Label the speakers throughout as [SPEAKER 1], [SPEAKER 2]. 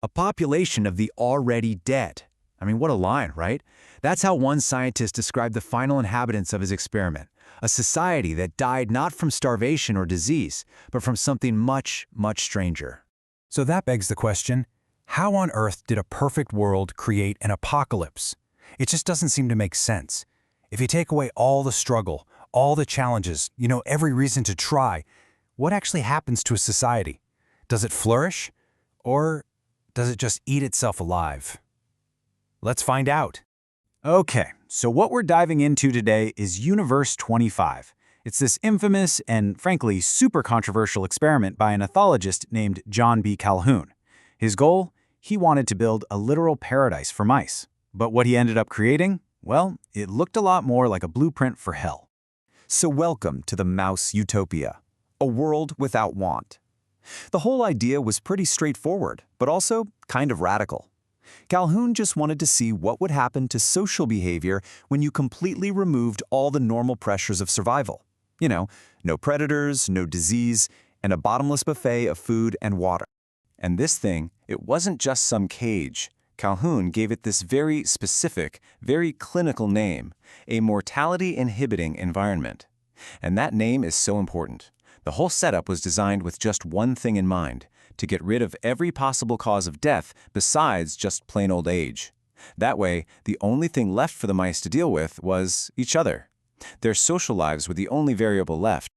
[SPEAKER 1] A population of the already dead. I mean, what a line, right? That's how one scientist described the final inhabitants of his experiment. A society that died not from starvation or disease, but from something much, much stranger.
[SPEAKER 2] So that begs the question, how on earth did a perfect world create an apocalypse? It just doesn't seem to make sense. If you take away all the struggle, all the challenges, every reason to try, what actually happens to a society? Does it flourish? Or does it just eat itself alive? Let's find out.
[SPEAKER 1] Okay, so what we're diving into today is Universe 25. It's this infamous and, frankly, super controversial experiment by an ethologist named John B. Calhoun. His goal? He wanted to build a literal paradise for mice. But what he ended up creating? Well, it looked a lot more like a blueprint for hell.
[SPEAKER 3] So welcome to the mouse utopia, a world without want. The whole idea was pretty straightforward, but also kind of radical. Calhoun just wanted to see what would happen to social behavior when you completely removed all the normal pressures of survival. No predators, no disease, and a bottomless buffet of food and water. And this thing, it wasn't just some cage. Calhoun gave it this very specific, very clinical name, a mortality-inhibiting environment. And that name is so important. The whole setup was designed with just one thing in mind, to get rid of every possible cause of death besides just plain old age. That way, the only thing left for the mice to deal with was each other. Their social lives were the only variable left.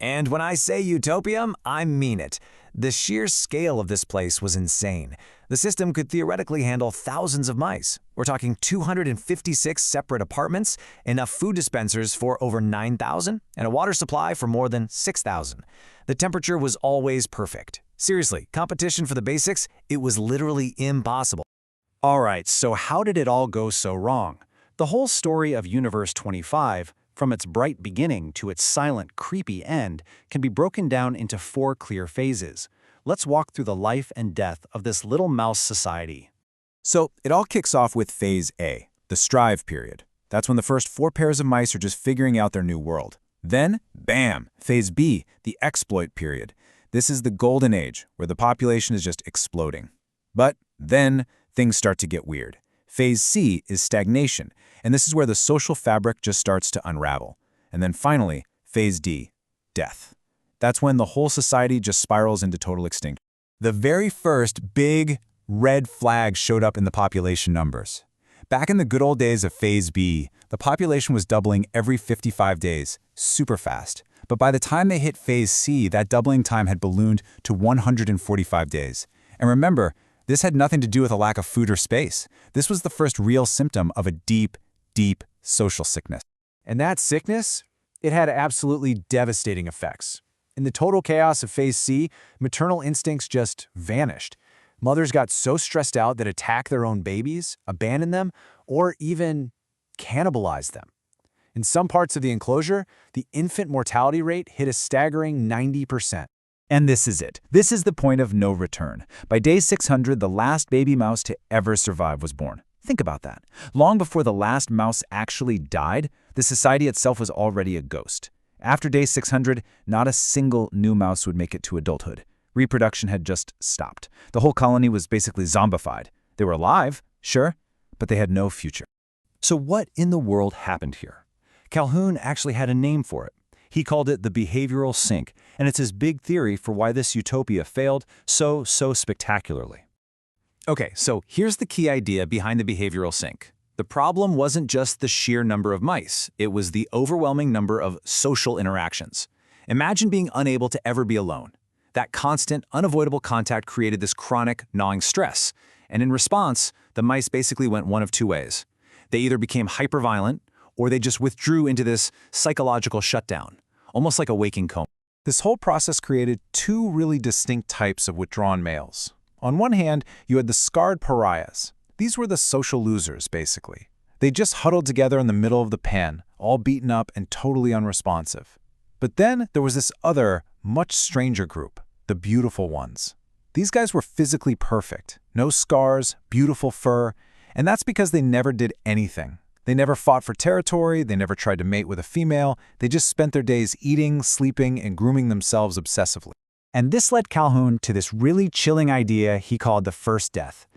[SPEAKER 4] And when I say utopium, I mean it. The sheer scale of this place was insane. The system could theoretically handle thousands of mice. We're talking 256 separate apartments, enough food dispensers for over 9,000, and a water supply for more than 6,000. The temperature was always perfect. Seriously, competition for the basics, it was literally impossible.
[SPEAKER 1] All right, so how did it all go so wrong? The whole story of Universe 25, from its bright beginning to its silent, creepy end, can be broken down into 4 clear phases. Let's walk through the life and death of this little mouse society.
[SPEAKER 2] So it all kicks off with Phase A, the strive period. That's when the first 4 pairs of mice are just figuring out their new world. Then, bam, Phase B, the exploit period. This is the golden age, where the population is just exploding. But then, things start to get weird. Phase C is stagnation, and this is where the social fabric just starts to unravel. And then finally, Phase D, death. That's when the whole society just spirals into total extinction. The very first big red flag showed up in the population numbers. Back in the good old days of Phase B, the population was doubling every 55 days, super fast. But by the time they hit Phase C, that doubling time had ballooned to 145 days. And remember, this had nothing to do with a lack of food or space. This was the first real symptom of a deep, deep social sickness.
[SPEAKER 1] And that sickness? It had absolutely devastating effects. In the total chaos of Phase C, maternal instincts just vanished. Mothers got so stressed out that attack their own babies, abandon them, or even cannibalize them. In some parts of the enclosure, the infant mortality rate hit a staggering 90%.
[SPEAKER 2] And this is it. This is the point of no return. By day 600, the last baby mouse to ever survive was born. Think about that. Long before the last mouse actually died, the society itself was already a ghost. After day 600, not a single new mouse would make it to adulthood. Reproduction had just stopped. The whole colony was basically zombified. They were alive, sure, but they had no future.
[SPEAKER 3] So what in the world happened here? Calhoun actually had a name for it. He called it the behavioral sink, and it's his big theory for why this utopia failed so spectacularly. Okay, so here's the key idea behind the behavioral sink. The problem wasn't just the sheer number of mice, it was the overwhelming number of social interactions. Imagine being unable to ever be alone. That constant, unavoidable contact created this chronic, gnawing stress, and in response, the mice basically went one of 2 ways. They either became hyperviolent, or they just withdrew into this psychological shutdown, almost like a waking coma.
[SPEAKER 2] This whole process created 2 really distinct types of withdrawn males. On one hand, you had the scarred pariahs. These were the social losers, basically. They just huddled together in the middle of the pen, all beaten up and totally unresponsive. But then there was this other, much stranger group, the beautiful ones. These guys were physically perfect. No scars, beautiful fur, and that's because they never did anything. They never fought for territory, they never tried to mate with a female, they just spent their days eating, sleeping, and grooming themselves obsessively.
[SPEAKER 1] And this led Calhoun to this really chilling idea he called the first death.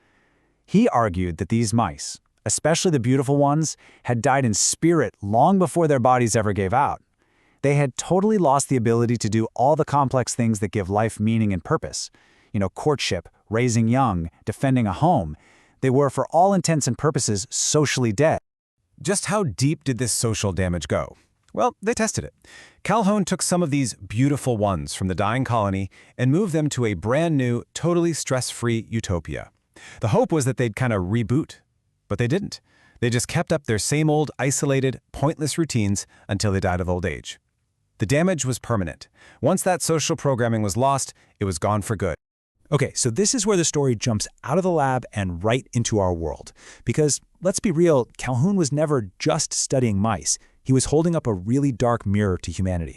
[SPEAKER 1] He argued that these mice, especially the beautiful ones, had died in spirit long before their bodies ever gave out. They had totally lost the ability to do all the complex things that give life meaning and purpose. Courtship, raising young, defending a home. They were, for all intents and purposes, socially dead.
[SPEAKER 2] Just how deep did this social damage go? Well, they tested it. Calhoun took some of these beautiful ones from the dying colony and moved them to a brand new, totally stress-free utopia. The hope was that they'd kind of reboot, but they didn't. They just kept up their same old, isolated, pointless routines until they died of old age. The damage was permanent. Once that social programming was lost, it was gone for good.
[SPEAKER 1] Okay, so this is where the story jumps out of the lab and right into our world. Because, let's be real, Calhoun was never just studying mice. He was holding up a really dark mirror to humanity.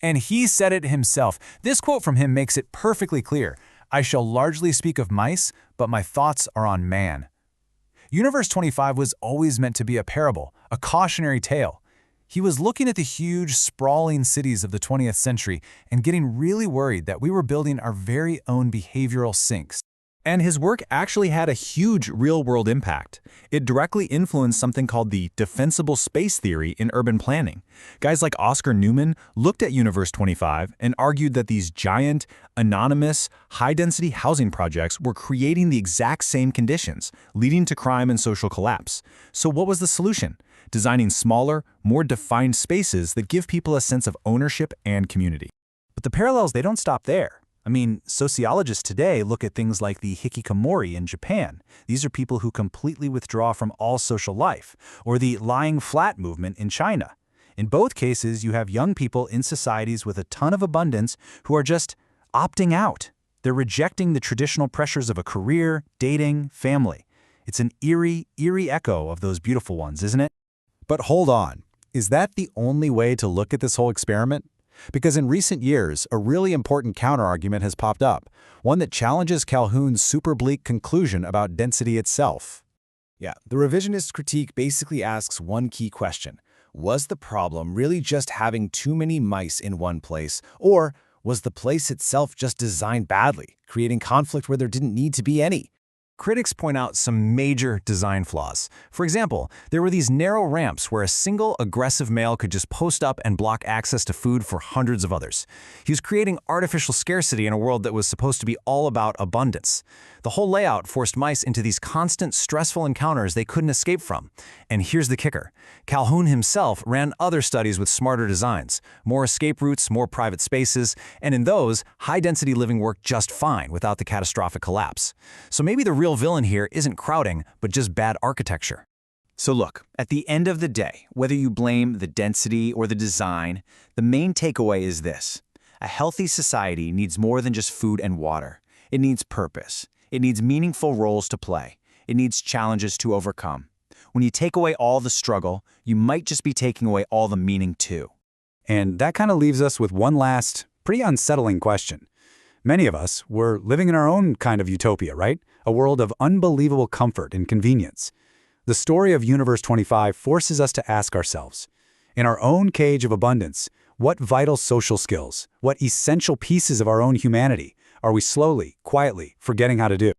[SPEAKER 1] And he said it himself. This quote from him makes it perfectly clear. "I shall largely speak of mice, but my thoughts are on man." Universe 25 was always meant to be a parable, a cautionary tale. He was looking at the huge, sprawling cities of the 20th century and getting really worried that we were building our very own behavioral sinks.
[SPEAKER 2] And his work actually had a huge real-world impact. It directly influenced something called the defensible space theory in urban planning. Guys like Oscar Newman looked at Universe 25 and argued that these giant, anonymous, high-density housing projects were creating the exact same conditions, leading to crime and social collapse. So what was the solution? Designing smaller, more defined spaces that give people a sense of ownership and community.
[SPEAKER 1] But the parallels, they don't stop there. Sociologists today look at things like the hikikomori in Japan. These are people who completely withdraw from all social life, or the lying flat movement in China. In both cases, you have young people in societies with a ton of abundance who are just opting out. They're rejecting the traditional pressures of a career, dating, family. It's an eerie echo of those beautiful ones, isn't it?
[SPEAKER 2] But hold on, is that the only way to look at this whole experiment? Because in recent years, a really important counterargument has popped up, one that challenges Calhoun's super bleak conclusion about density itself. Yeah, the revisionist critique basically asks one key question. Was the problem really just having too many mice in one place, or was the place itself just designed badly, creating conflict where there didn't need to be any?
[SPEAKER 4] Critics point out some major design flaws. For example, there were these narrow ramps where a single aggressive male could just post up and block access to food for hundreds of others. He was creating artificial scarcity in a world that was supposed to be all about abundance. The whole layout forced mice into these constant, stressful encounters they couldn't escape from. And here's the kicker. Calhoun himself ran other studies with smarter designs, more escape routes, more private spaces, and in those, high-density living worked just fine without the catastrophic collapse. So maybe the real villain here isn't crowding, but just bad architecture.
[SPEAKER 3] So look, at the end of the day, whether you blame the density or the design, the main takeaway is this. A healthy society needs more than just food and water. It needs purpose. It needs meaningful roles to play. It needs challenges to overcome. When you take away all the struggle, you might just be taking away all the meaning too.
[SPEAKER 1] And that kind of leaves us with one last, pretty unsettling question. Many of us were living in our own kind of utopia, right? A world of unbelievable comfort and convenience. The story of Universe 25 forces us to ask ourselves, in our own cage of abundance, what vital social skills, what essential pieces of our own humanity are we slowly, quietly forgetting how to do?